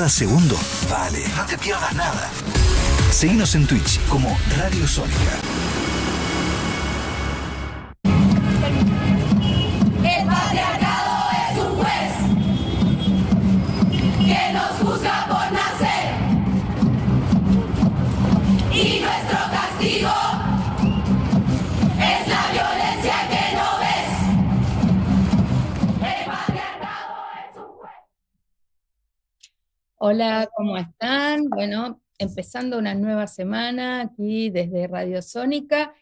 Cada segundo vale. No te pierdas nada. Seguinos en Twitch como Radio Sónica. El patriarcado es un juez que nos juzga por nacer, y nuestro castigo es la violencia que no ves. El patriarcado es un juez. Hola, ¿cómo están? Bueno, empezando una nueva semana aquí desde Radio Sónica.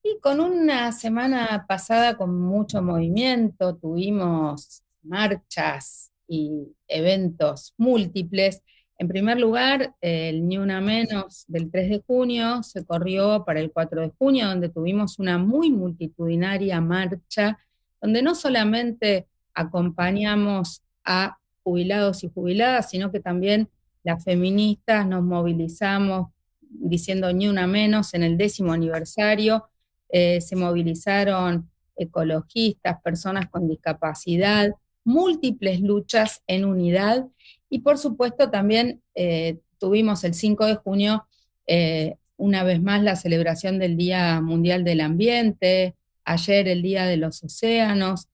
Y con una semana pasada con mucho movimiento, tuvimos marchas y eventos múltiples. En primer lugar, el Ni Una Menos del 3 de junio se corrió para el 4 de junio, donde tuvimos una muy multitudinaria marcha, donde no solamente acompañamos a jubilados y jubiladas, sino que también las feministas nos movilizamos diciendo Ni Una Menos en el 10º aniversario. Se movilizaron ecologistas, personas con discapacidad, múltiples luchas en unidad, y por supuesto también tuvimos el 5 de junio una vez más la celebración del Día Mundial del Ambiente, ayer el Día de los Océanos,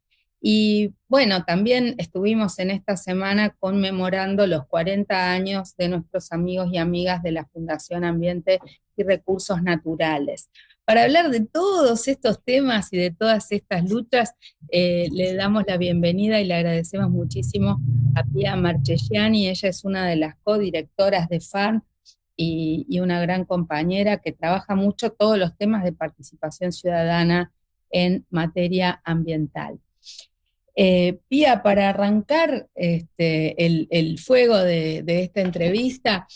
y bueno, también estuvimos en esta semana conmemorando los 40 años de nuestros amigos y amigas de la Fundación Ambiente y Recursos Naturales. Para hablar de todos estos temas y de todas estas luchas, le damos la bienvenida y le agradecemos muchísimo a Pia Marchegiani. Ella es una de las codirectoras de FARN y una gran compañera que trabaja mucho todos los temas de participación ciudadana en materia ambiental. Pia, para arrancar el fuego de esta entrevista,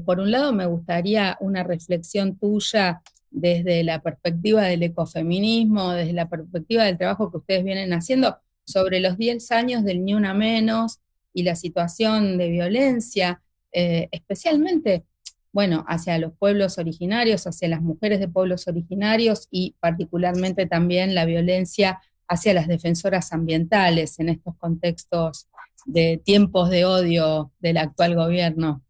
por un lado me gustaría una reflexión tuya desde la perspectiva del ecofeminismo, desde la perspectiva del trabajo que ustedes vienen haciendo sobre los 10 años del Ni Una Menos y la situación de violencia, especialmente, bueno, hacia los pueblos originarios, hacia las mujeres de pueblos originarios y particularmente también la violencia hacia las defensoras ambientales en estos contextos de tiempos de odio del actual gobierno.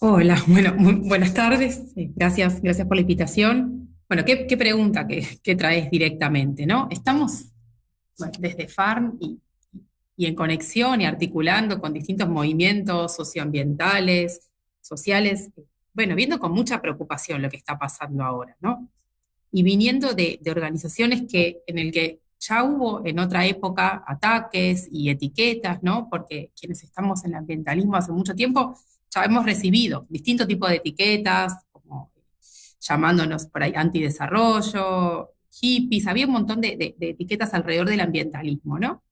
Hola, bueno, buenas tardes, gracias por la invitación. Bueno, qué pregunta que traes directamente, ¿no? Estamos desde FARN y en conexión y articulando con distintos movimientos socioambientales, sociales, bueno, viendo con mucha preocupación lo que está pasando ahora, ¿no? Y viniendo de organizaciones en el que ya hubo en otra época ataques y etiquetas, ¿no? Porque quienes estamos en el ambientalismo hace mucho tiempo ya hemos recibido distintos tipos de etiquetas, como llamándonos por ahí antidesarrollo, hippies, había un montón de etiquetas alrededor del ambientalismo, ¿no?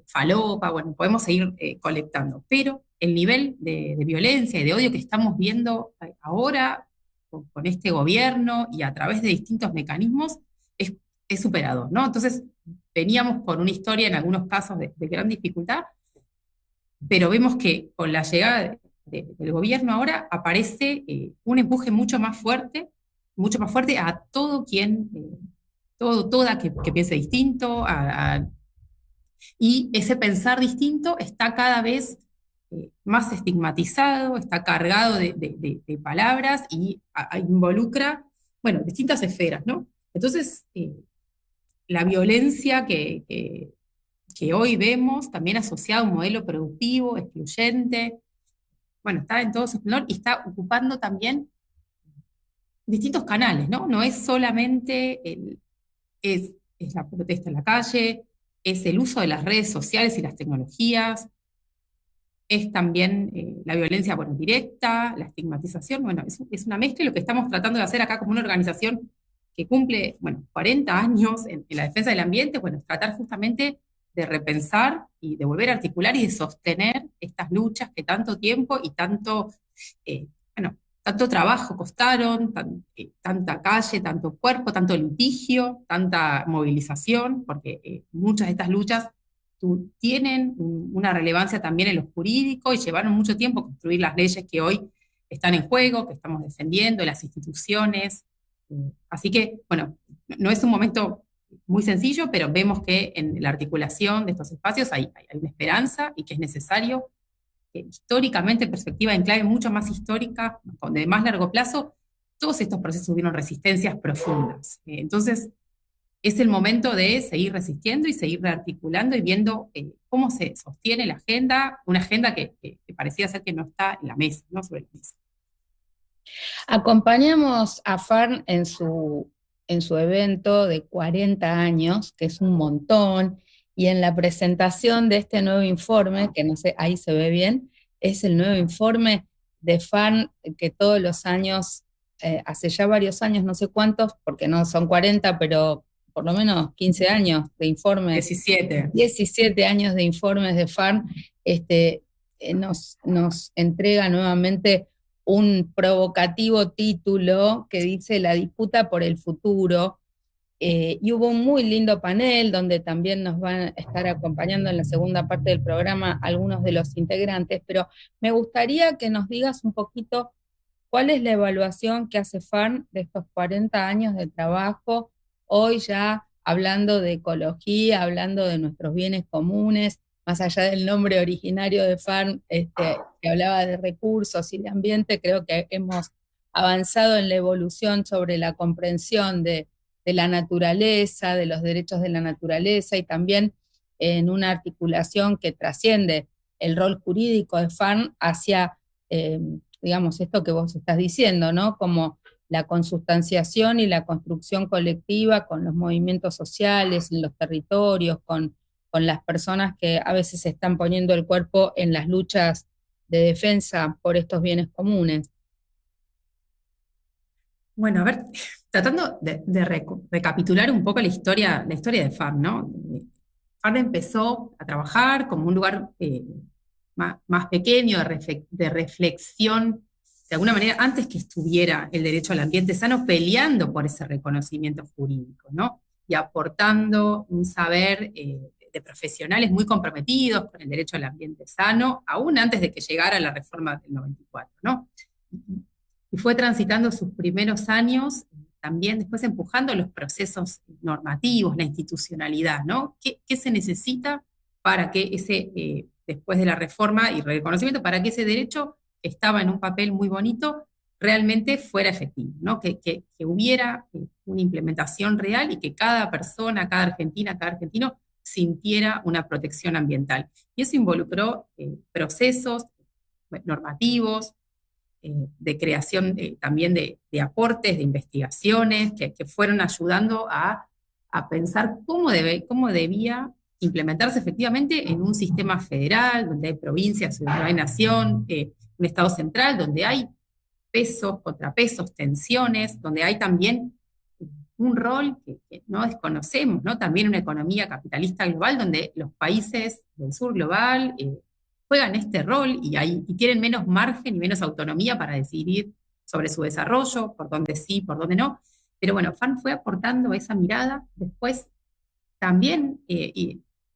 Falopa, bueno, podemos seguir colectando, pero el nivel de violencia y de odio que estamos viendo ahora con este gobierno y a través de distintos mecanismos es superador, ¿no? Entonces veníamos con una historia en algunos casos de gran dificultad, pero vemos que con la llegada del gobierno ahora aparece un empuje mucho más fuerte a todo quien, toda que piense distinto, y ese pensar distinto está cada vez más estigmatizado, está cargado de palabras y involucra, bueno, distintas esferas, ¿no? Entonces, la violencia que hoy vemos también asociada a un modelo productivo, excluyente, bueno, está en todo su esplendor y está ocupando también distintos canales, ¿no? No es solamente es la protesta en la calle, es el uso de las redes sociales y las tecnologías, es también la violencia, bueno, directa, la estigmatización, bueno, es una mezcla y lo que estamos tratando de hacer acá como una organización que cumple, bueno, 40 años en la defensa del ambiente, bueno, es tratar justamente de repensar y de volver a articular y de sostener estas luchas que tanto tiempo y tanto trabajo costaron, tanta calle, tanto cuerpo, tanto litigio, tanta movilización, porque muchas de estas luchas tienen una relevancia también en lo jurídico y llevaron mucho tiempo construir las leyes que hoy están en juego, que estamos defendiendo, las instituciones. Así que, bueno, no es un momento muy sencillo, pero vemos que en la articulación de estos espacios hay una esperanza y que es necesario históricamente, perspectiva en clave mucho más histórica, de más largo plazo, todos estos procesos tuvieron resistencias profundas. Entonces, es el momento de seguir resistiendo y seguir rearticulando y viendo cómo se sostiene la agenda, una agenda que parecía ser que no está en la mesa, no sobre la mesa. Acompañamos a FARN en su evento de 40 años, que es un montón, y en la presentación de este nuevo informe, que no sé, ahí se ve bien, es el nuevo informe de FARN que todos los años, hace ya varios años, no sé cuántos, porque no son 40, pero por lo menos 15 años de informes. 17 años de informes de FARN, nos entrega nuevamente un provocativo título que dice La disputa por el futuro, y hubo un muy lindo panel donde también nos van a estar acompañando en la segunda parte del programa algunos de los integrantes, pero me gustaría que nos digas un poquito cuál es la evaluación que hace FARN de estos 40 años de trabajo, hoy ya hablando de ecología, hablando de nuestros bienes comunes, más allá del nombre originario de FARN, que hablaba de recursos y de ambiente. Creo que hemos avanzado en la evolución sobre la comprensión de la naturaleza, de los derechos de la naturaleza, y también en una articulación que trasciende el rol jurídico de FARN hacia, digamos, esto que vos estás diciendo, ¿no? Como la consustanciación y la construcción colectiva con los movimientos sociales en los territorios, con las personas que a veces están poniendo el cuerpo en las luchas de defensa por estos bienes comunes. Bueno, a ver, tratando de recapitular un poco la historia de FARN, ¿no? FARN empezó a trabajar como un lugar más pequeño de reflexión, de alguna manera, antes que estuviera el derecho al ambiente sano, peleando por ese reconocimiento jurídico, ¿no? Y aportando un saber de profesionales muy comprometidos con el derecho al ambiente sano, aún antes de que llegara la reforma del 94, ¿no? Y fue transitando sus primeros años, también después empujando los procesos normativos, la institucionalidad, ¿no? ¿Qué se necesita para que después de la reforma y reconocimiento, para que ese derecho, que estaba en un papel muy bonito, realmente fuera efectivo, ¿no? Que hubiera una implementación real y que cada persona, cada argentina, cada argentino sintiera una protección ambiental. Y eso involucró procesos normativos, de creación también de aportes, de investigaciones, que fueron ayudando a pensar cómo debía implementarse efectivamente en un sistema federal, donde hay provincias, donde hay nación, un Estado central, donde hay pesos, contrapesos, tensiones, donde hay también un rol que no desconocemos, ¿no? También una economía capitalista global, donde los países del sur global juegan este rol y tienen menos margen y menos autonomía para decidir sobre su desarrollo, por dónde sí, por dónde no. Pero bueno, FARN fue aportando esa mirada. Después también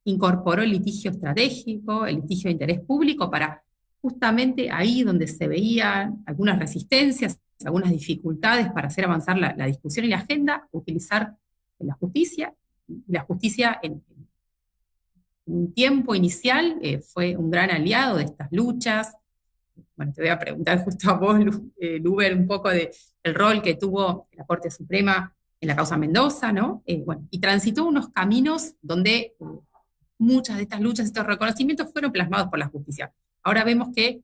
incorporó el litigio estratégico, el litigio de interés público, para justamente ahí donde se veían algunas resistencias, algunas dificultades para hacer avanzar la discusión y la agenda, utilizar la justicia. La justicia en un tiempo inicial fue un gran aliado de estas luchas. Bueno, te voy a preguntar justo a vos, Luber, un poco del rol que tuvo la Corte Suprema en la causa Mendoza, ¿no? Bueno, y transitó unos caminos donde muchas de estas luchas, estos reconocimientos fueron plasmados por la justicia. Ahora vemos que,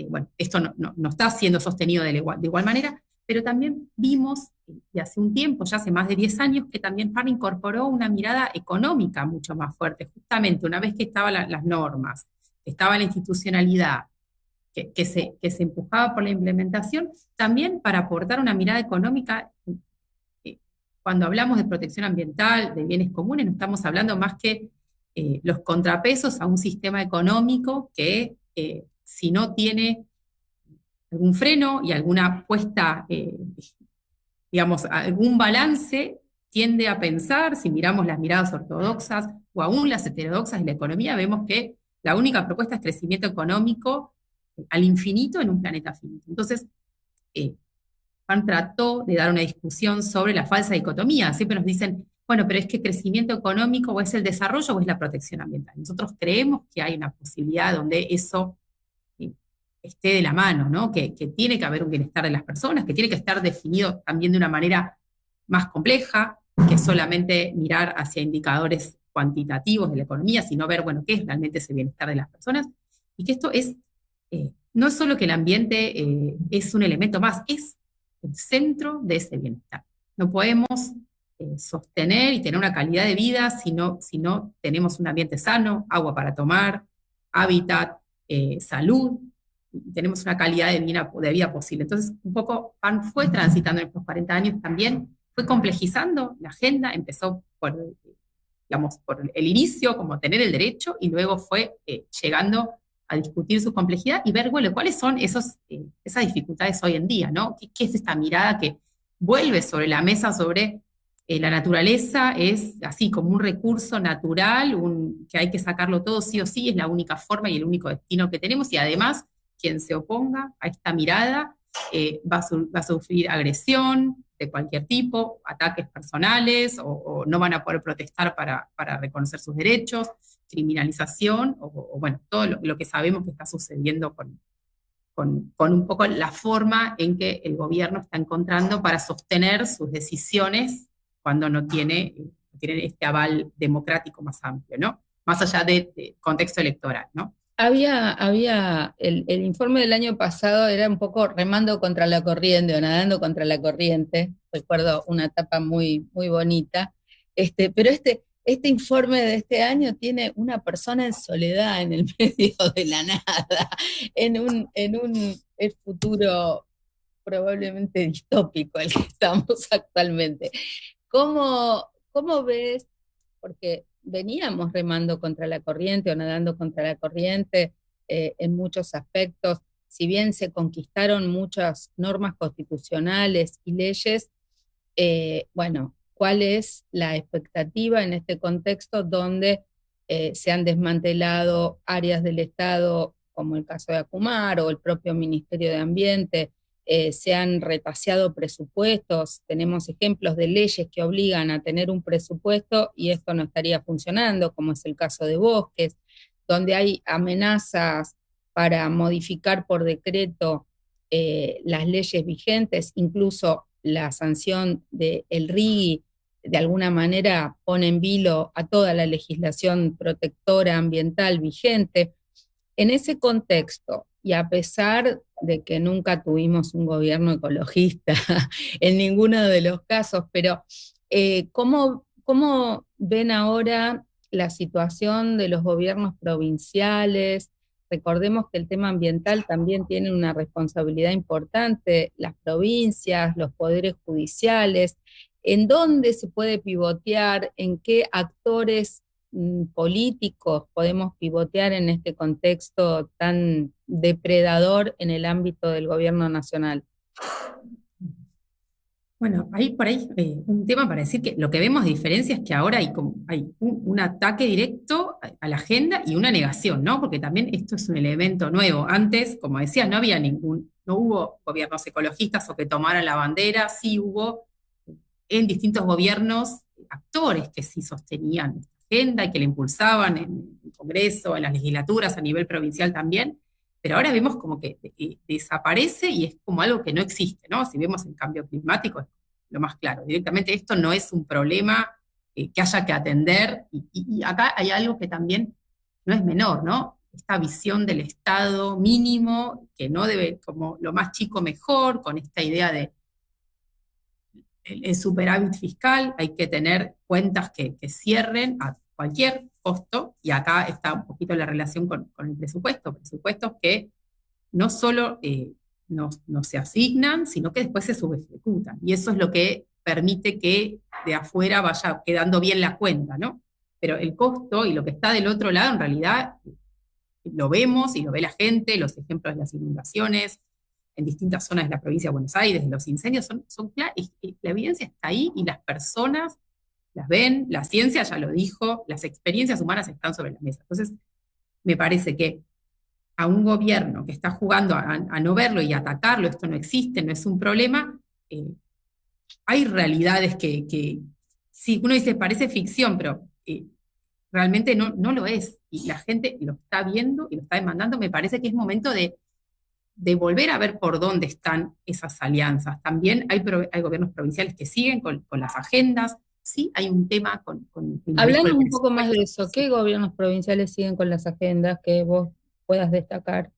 bueno, esto no está siendo sostenido de igual manera, pero también vimos, y hace un tiempo, ya hace más de 10 años, que también FARN incorporó una mirada económica mucho más fuerte, justamente una vez que estaban las normas, que estaba la institucionalidad, que se empujaba por la implementación, también para aportar una mirada económica. Cuando hablamos de protección ambiental, de bienes comunes, no estamos hablando más que los contrapesos a un sistema económico que si no tiene algún freno y alguna puesta, digamos, algún balance, tiende a pensar, si miramos las miradas ortodoxas o aún las heterodoxas de la economía, vemos que la única propuesta es crecimiento económico al infinito en un planeta finito. Entonces, FARN trató de dar una discusión sobre la falsa dicotomía. Siempre nos dicen, bueno, pero es que crecimiento económico o es el desarrollo o es la protección ambiental. Nosotros creemos que hay una posibilidad donde eso esté de la mano, ¿no? Que tiene que haber un bienestar de las personas, que tiene que estar definido también de una manera más compleja, que solamente mirar hacia indicadores cuantitativos de la economía, sino ver, bueno, qué es realmente ese bienestar de las personas, y que esto es, no es solo que el ambiente es un elemento más, es el centro de ese bienestar. No podemos sostener y tener una calidad de vida si no tenemos un ambiente sano, agua para tomar, hábitat, salud, y tenemos una calidad de vida posible. Entonces, un poco PAN fue transitando en estos 40 años también, fue complejizando la agenda, empezó digamos, por el inicio, como tener el derecho, y luego fue llegando a discutir su complejidad y ver, bueno, cuáles son esas dificultades hoy en día, ¿no? ¿Qué es esta mirada que vuelve sobre la mesa sobre la naturaleza? Es así como un recurso natural, que hay que sacarlo todo sí o sí, es la única forma y el único destino que tenemos, y además quien se oponga a esta mirada va a sufrir agresión de cualquier tipo, ataques personales, o no van a poder protestar para reconocer sus derechos, criminalización, o bueno, todo lo que sabemos que está sucediendo con un poco la forma en que el gobierno está encontrando para sostener sus decisiones cuando no tiene este aval democrático más amplio, ¿no? Más allá del contexto electoral, ¿no? El informe del año pasado era un poco remando contra la corriente o nadando contra la corriente. Recuerdo una etapa muy, muy bonita. Pero este informe de este año tiene una persona en soledad en el medio de la nada, en un futuro probablemente distópico al que estamos actualmente. ¿Cómo ves? Porque veníamos remando contra la corriente o nadando contra la corriente en muchos aspectos. Si bien se conquistaron muchas normas constitucionales y leyes, bueno, ¿cuál es la expectativa en este contexto donde se han desmantelado áreas del Estado, como el caso de Acumar o el propio Ministerio de Ambiente? Se han retaseado presupuestos, tenemos ejemplos de leyes que obligan a tener un presupuesto y esto no estaría funcionando, como es el caso de Bosques, donde hay amenazas para modificar por decreto las leyes vigentes, incluso la sanción del RIGI de alguna manera pone en vilo a toda la legislación protectora ambiental vigente. En ese contexto, y a pesar de que nunca tuvimos un gobierno ecologista en ninguno de los casos, pero ¿cómo ven ahora la situación de los gobiernos provinciales? Recordemos que el tema ambiental también tiene una responsabilidad importante, las provincias, los poderes judiciales. ¿En dónde se puede pivotear? ¿En qué actores políticos podemos pivotear en este contexto tan depredador en el ámbito del gobierno nacional? Bueno, por ahí un tema para decir que lo que vemos de diferencia es que ahora hay un ataque directo a la agenda y una negación, ¿no? Porque también esto es un elemento nuevo. Antes, como decías, no hubo gobiernos ecologistas o que tomaran la bandera, sí hubo en distintos gobiernos actores que sí sostenían esta agenda y que la impulsaban en el Congreso, en las legislaturas, a nivel provincial también. Pero ahora vemos como que desaparece y es como algo que no existe, ¿no? Si vemos el cambio climático, es lo más claro. Directamente esto no es un problema que haya que atender, y acá hay algo que también no es menor, ¿no? Esta visión del Estado mínimo, que no debe, como lo más chico mejor, con esta idea de el superávit fiscal, hay que tener cuentas que cierren a cualquier costo, y acá está un poquito la relación con el presupuestos que no solo no se asignan, sino que después se subejecutan, y eso es lo que permite que de afuera vaya quedando bien la cuenta, ¿no? Pero el costo y lo que está del otro lado, en realidad, lo vemos y lo ve la gente, los ejemplos de las inundaciones en distintas zonas de la provincia de Buenos Aires, de los incendios, son claros, y la evidencia está ahí, y las personas las ven, la ciencia ya lo dijo, las experiencias humanas están sobre la mesa. Entonces, me parece que a un gobierno que está jugando a no verlo y a atacarlo, esto no existe, no es un problema, hay realidades que sí, uno dice, parece ficción, pero realmente no lo es, y la gente lo está viendo y lo está demandando. Me parece que es momento de de volver a ver por dónde están esas alianzas. También hay gobiernos provinciales que siguen con las agendas. Sí, hay un tema con el manejo Hablanos del un poco más de presupuesto. eso. ¿Qué gobiernos provinciales siguen con las agendas que vos puedas destacar?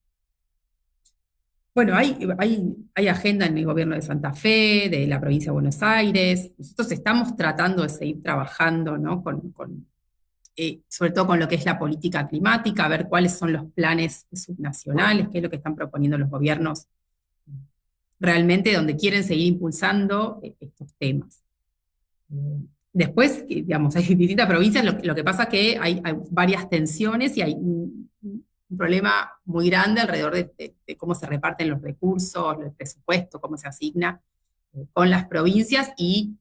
Bueno, hay agenda en el gobierno de Santa Fe, de la provincia de Buenos Aires. Nosotros estamos tratando de seguir trabajando, ¿no? Sobre todo con lo que es la política climática, a ver cuáles son los planes subnacionales, qué es lo que están proponiendo los gobiernos realmente donde quieren seguir impulsando estos temas. Después, digamos, hay distintas provincias, lo que pasa es que hay varias tensiones y hay un problema muy grande alrededor de cómo se reparten los recursos, el presupuesto, cómo se asigna con las provincias y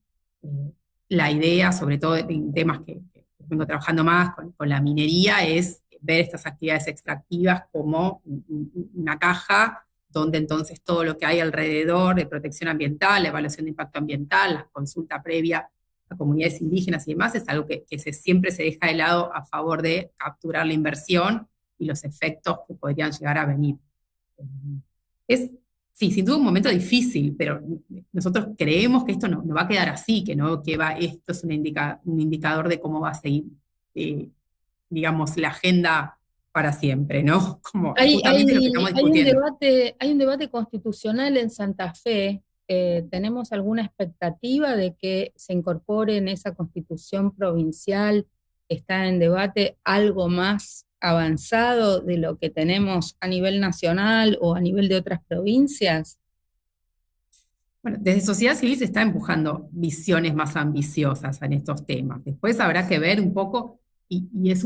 la idea, sobre todo en temas que vengo trabajando más con la minería, es ver estas actividades extractivas como una caja donde entonces todo lo que hay alrededor de protección ambiental, la evaluación de impacto ambiental, la consulta previa a comunidades indígenas y demás, es algo que siempre se deja de lado a favor de capturar la inversión y los efectos que podrían llegar a venir. Sí, sin duda un momento difícil, pero nosotros creemos que esto no va a quedar así, esto es un indicador de cómo va a seguir, digamos, la agenda para siempre, ¿no? Como Hay, justamente lo que estamos discutiendo. hay un debate constitucional en Santa Fe. ¿Tenemos alguna expectativa de que se incorpore en esa constitución provincial? ¿Está en debate algo más avanzado de lo que tenemos a nivel nacional o a nivel de otras provincias? Bueno, desde sociedad civil se está empujando visiones más ambiciosas en estos temas. Después habrá que ver un poco, y es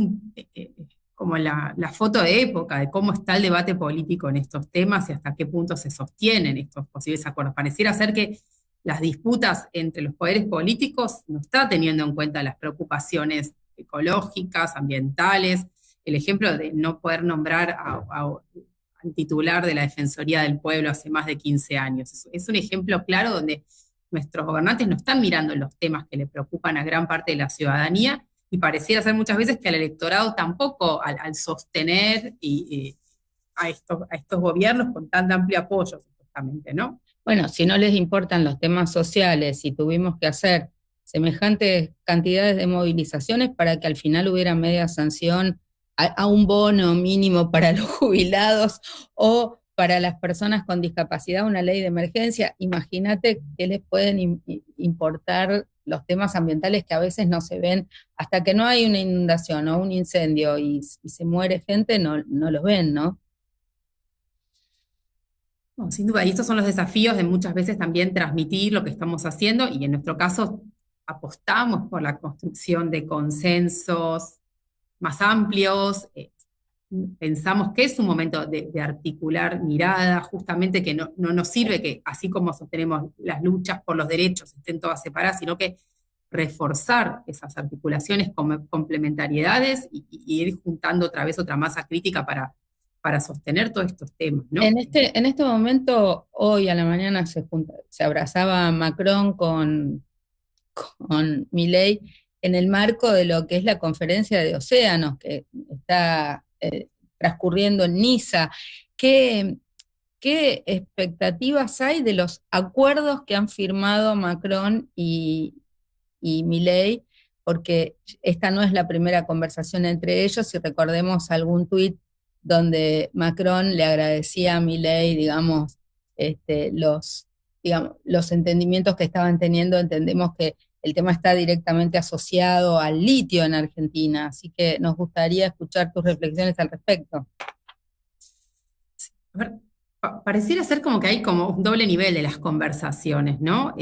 como la foto de época de cómo está el debate político en estos temas y hasta qué punto se sostienen estos posibles acuerdos. Pareciera ser que las disputas entre los poderes políticos no está teniendo en cuenta las preocupaciones ecológicas, ambientales, el ejemplo de no poder nombrar al titular de la Defensoría del Pueblo hace más de 15 años. Es un ejemplo claro donde nuestros gobernantes no están mirando los temas que le preocupan a gran parte de la ciudadanía y pareciera ser muchas veces que al electorado tampoco, al sostener a estos gobiernos con tan amplio apoyo, supuestamente, ¿no? Bueno, si no les importan los temas sociales y tuvimos que hacer semejantes cantidades de movilizaciones para que al final hubiera media sanción a un bono mínimo para los jubilados o para las personas con discapacidad, una ley de emergencia, imagínate qué les pueden importar los temas ambientales que a veces no se ven, hasta que no hay una inundación o un incendio y se muere gente, no los ven, ¿no? No, sin duda, y estos son los desafíos de muchas veces también transmitir lo que estamos haciendo, y en nuestro caso apostamos por la construcción de consensos más amplios, pensamos que es un momento de articular miradas, justamente que no nos sirve que así como sostenemos las luchas por los derechos estén todas separadas, sino que reforzar esas articulaciones como complementariedades y ir juntando otra vez otra masa crítica para sostener todos estos temas, ¿no? En este momento, hoy a la mañana se abrazaba Macron con Milei en el marco de lo que es la conferencia de océanos que está transcurriendo en Niza. ¿Qué expectativas hay de los acuerdos que han firmado Macron y Milei? Porque esta no es la primera conversación entre ellos, y recordemos algún tuit donde Macron le agradecía a Milei, digamos, los entendimientos que estaban teniendo. Entendemos que el tema está directamente asociado al litio en Argentina, así que nos gustaría escuchar tus reflexiones al respecto. A ver, pareciera ser como que hay como un doble nivel de las conversaciones, ¿no?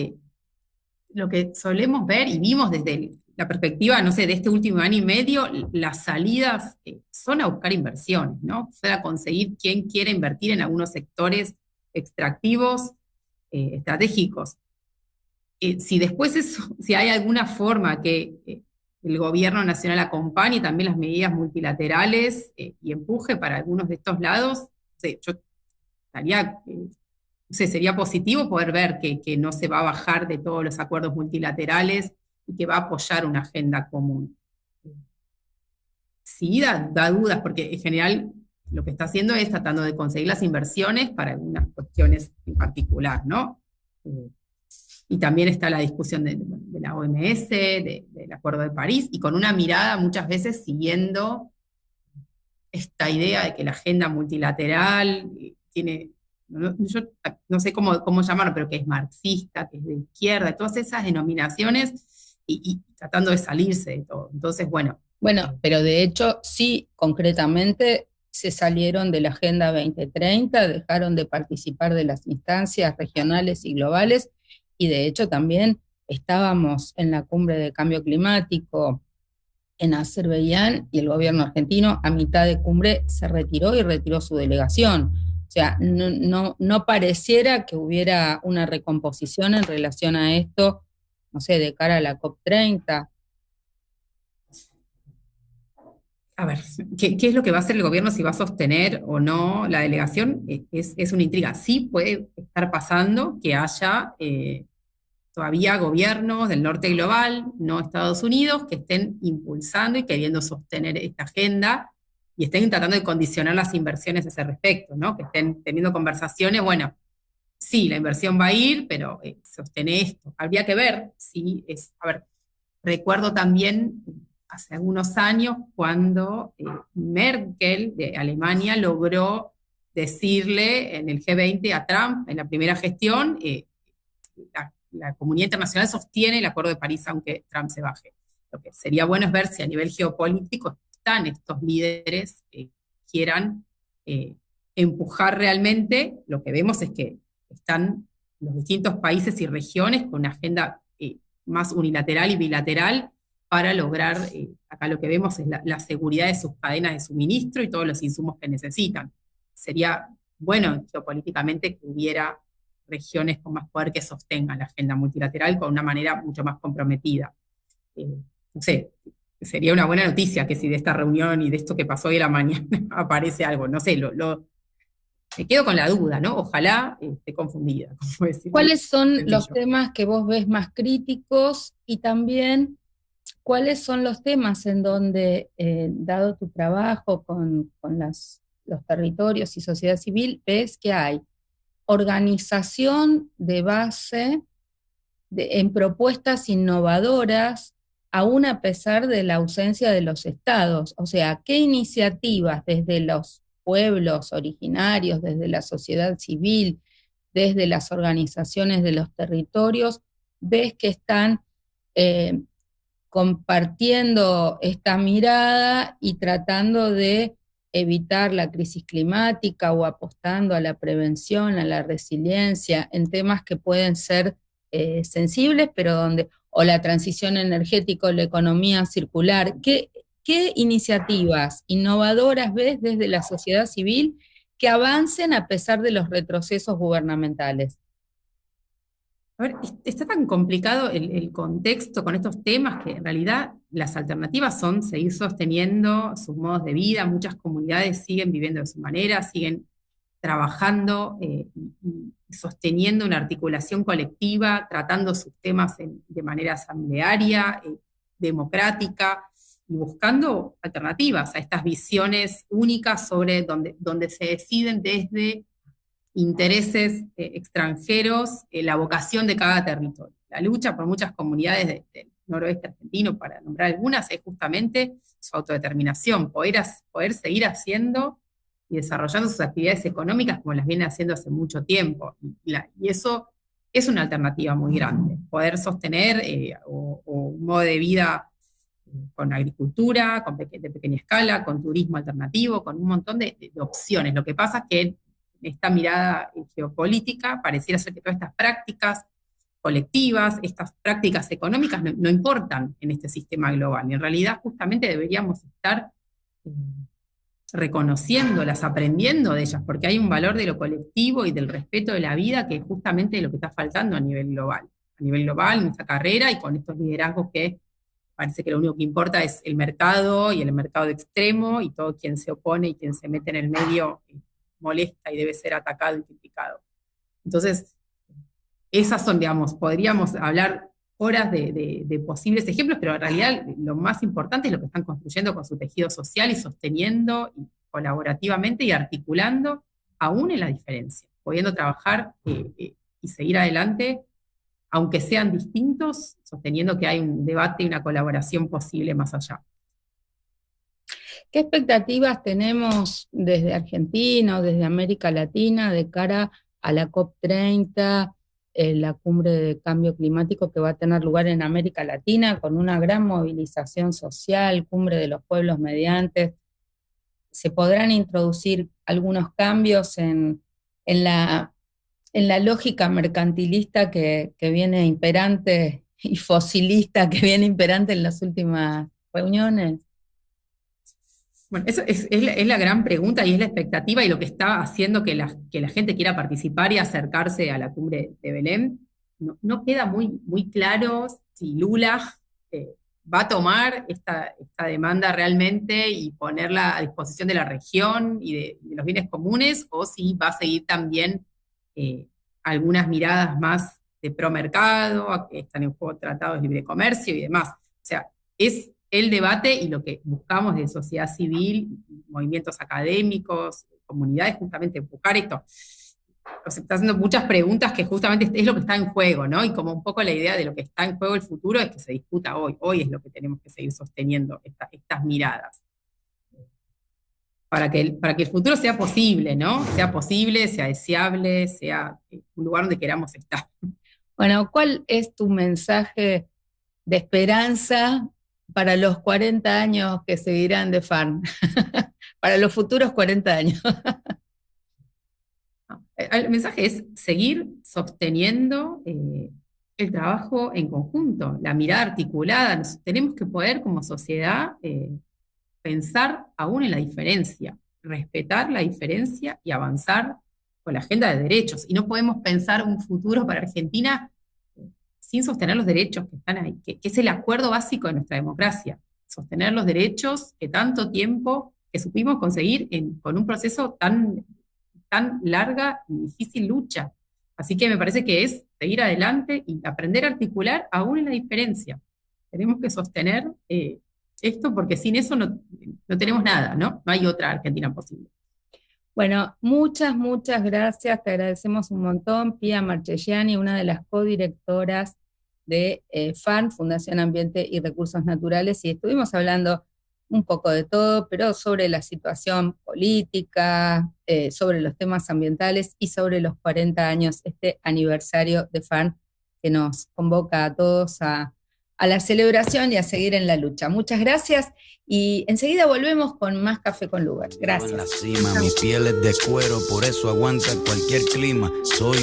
Lo que solemos ver y vimos desde la perspectiva, no sé, de este último año y medio, las salidas son a buscar inversiones, ¿no? O sea, a conseguir quién quiere invertir en algunos sectores extractivos estratégicos. Si después si hay alguna forma que el gobierno nacional acompañe también las medidas multilaterales y empuje para algunos de estos lados, yo estaría, sería positivo poder ver que no se va a bajar de todos los acuerdos multilaterales y que va a apoyar una agenda común. Sí, da dudas, porque en general lo que está haciendo es tratando de conseguir las inversiones para algunas cuestiones en particular, ¿no? Y también está la discusión de la OMS, del Acuerdo de París, y con una mirada muchas veces siguiendo esta idea de que la agenda multilateral tiene, yo no sé cómo llamarlo, pero que es marxista, que es de izquierda, todas esas denominaciones, y tratando de salirse de todo. Entonces, bueno. Bueno, pero de hecho, sí, concretamente se salieron de la Agenda 2030, dejaron de participar de las instancias regionales y globales, y de hecho también estábamos en la cumbre de cambio climático en Azerbaiyán, y el gobierno argentino a mitad de cumbre se retiró y retiró su delegación. O sea, no pareciera que hubiera una recomposición en relación a esto, no sé, de cara a la COP30. A ver, ¿qué es lo que va a hacer el gobierno, si va a sostener o no la delegación? Es una intriga. Sí puede estar pasando que haya todavía gobiernos del norte global, no Estados Unidos, que estén impulsando y queriendo sostener esta agenda y estén tratando de condicionar las inversiones a ese respecto, ¿no? Que estén teniendo conversaciones, bueno, sí, la inversión va a ir, pero sostiene esto. Habría que ver si es, a ver, recuerdo también hace algunos años cuando Merkel de Alemania logró decirle en el G20 a Trump, en la primera gestión, la comunidad internacional sostiene el Acuerdo de París aunque Trump se baje. Lo que sería bueno es ver si a nivel geopolítico están estos líderes que quieran empujar realmente. Lo que vemos es que están los distintos países y regiones con una agenda más unilateral y bilateral para lograr, acá lo que vemos es la seguridad de sus cadenas de suministro y todos los insumos que necesitan. Sería bueno geopolíticamente que hubiera regiones con más poder que sostengan la agenda multilateral con una manera mucho más comprometida. No sé, sería una buena noticia que si de esta reunión y de esto que pasó hoy a la mañana aparece algo, no sé, me quedo con la duda, ¿no? Ojalá esté confundida. Como decir, ¿Cuáles son los temas que vos ves más críticos y también cuáles son los temas en donde, dado tu trabajo con los territorios y sociedad civil, ves que hay organización de base en propuestas innovadoras, aún a pesar de la ausencia de los estados? O sea, ¿qué iniciativas desde los pueblos originarios, desde la sociedad civil, desde las organizaciones de los territorios, ves que están compartiendo esta mirada y tratando de evitar la crisis climática o apostando a la prevención, a la resiliencia, en temas que pueden ser sensibles, pero donde, o la transición energética o la economía circular? ¿Qué iniciativas innovadoras ves desde la sociedad civil que avancen a pesar de los retrocesos gubernamentales? A ver, está tan complicado el contexto con estos temas que en realidad las alternativas son seguir sosteniendo sus modos de vida. Muchas comunidades siguen viviendo de su manera, siguen trabajando y sosteniendo una articulación colectiva, tratando sus temas de manera asamblearia, democrática, y buscando alternativas a estas visiones únicas sobre donde se deciden desde intereses extranjeros, la vocación de cada territorio. La lucha por muchas comunidades del noroeste argentino, para nombrar algunas, es justamente su autodeterminación, poder seguir haciendo y desarrollando sus actividades económicas como las viene haciendo hace mucho tiempo. Y eso es una alternativa muy grande, poder sostener o un modo de vida con agricultura, de pequeña escala, con turismo alternativo, con un montón de opciones. Lo que pasa es que esta mirada geopolítica pareciera ser que todas estas prácticas colectivas, estas prácticas económicas no importan en este sistema global, y en realidad justamente deberíamos estar reconociéndolas, aprendiendo de ellas, porque hay un valor de lo colectivo y del respeto de la vida que es justamente lo que está faltando a nivel global, en nuestra carrera y con estos liderazgos que parece que lo único que importa es el mercado y el mercado de extremo, y todo quien se opone y quien se mete en el medio molesta y debe ser atacado y criticado. Entonces, esas son, digamos, podríamos hablar horas de posibles ejemplos, pero en realidad lo más importante es lo que están construyendo con su tejido social y sosteniendo colaborativamente y articulando aún en la diferencia, pudiendo trabajar y seguir adelante, aunque sean distintos, sosteniendo que hay un debate y una colaboración posible más allá. ¿Qué expectativas tenemos desde Argentina o desde América Latina de cara a la COP30, la cumbre de cambio climático que va a tener lugar en América Latina, con una gran movilización social, cumbre de los pueblos mediantes? ¿Se podrán introducir algunos cambios en la lógica mercantilista que viene imperante y fosilista que viene imperante en las últimas reuniones? Bueno, eso es la gran pregunta y es la expectativa y lo que está haciendo que la gente quiera participar y acercarse a la cumbre de Belén. No queda muy claro si Lula va a tomar esta demanda realmente y ponerla a disposición de la región y de los bienes comunes, o si va a seguir también algunas miradas más de promercado, que están en juego tratados de libre comercio y demás. O sea, es el debate y lo que buscamos de sociedad civil, movimientos académicos, comunidades, justamente empujar esto. Se está haciendo muchas preguntas que justamente es lo que está en juego, ¿no? Y como un poco la idea de lo que está en juego el futuro es que se discuta hoy. Hoy es lo que tenemos que seguir sosteniendo, estas miradas. Para que el futuro sea posible, ¿no? Sea posible, sea deseable, sea un lugar donde queramos estar. Bueno, ¿cuál es tu mensaje de esperanza para los 40 años que seguirán de FARN? Para los futuros 40 años. El mensaje es seguir sosteniendo el trabajo en conjunto, la mirada articulada. Tenemos que poder, como sociedad, pensar aún en la diferencia, respetar la diferencia y avanzar con la agenda de derechos. Y no podemos pensar un futuro para Argentina sin sostener los derechos que están ahí, que es el acuerdo básico de nuestra democracia. Sostener los derechos que tanto tiempo que supimos conseguir con un proceso tan larga y difícil lucha. Así que me parece que es seguir adelante y aprender a articular aún en la diferencia. Tenemos que sostener esto, porque sin eso no tenemos nada, ¿no? No hay otra Argentina posible. Bueno, muchas gracias, te agradecemos un montón. Pia Marchegiani, una de las codirectoras de FARN, Fundación Ambiente y Recursos Naturales, y estuvimos hablando un poco de todo, pero sobre la situación política, sobre los temas ambientales y sobre los 40 años, este aniversario de FARN que nos convoca a todos a la celebración y a seguir en la lucha. Muchas gracias y enseguida volvemos con más Café con Lugar. Gracias. En la cima, mi piel es de cuero, por eso aguanta cualquier clima. Soy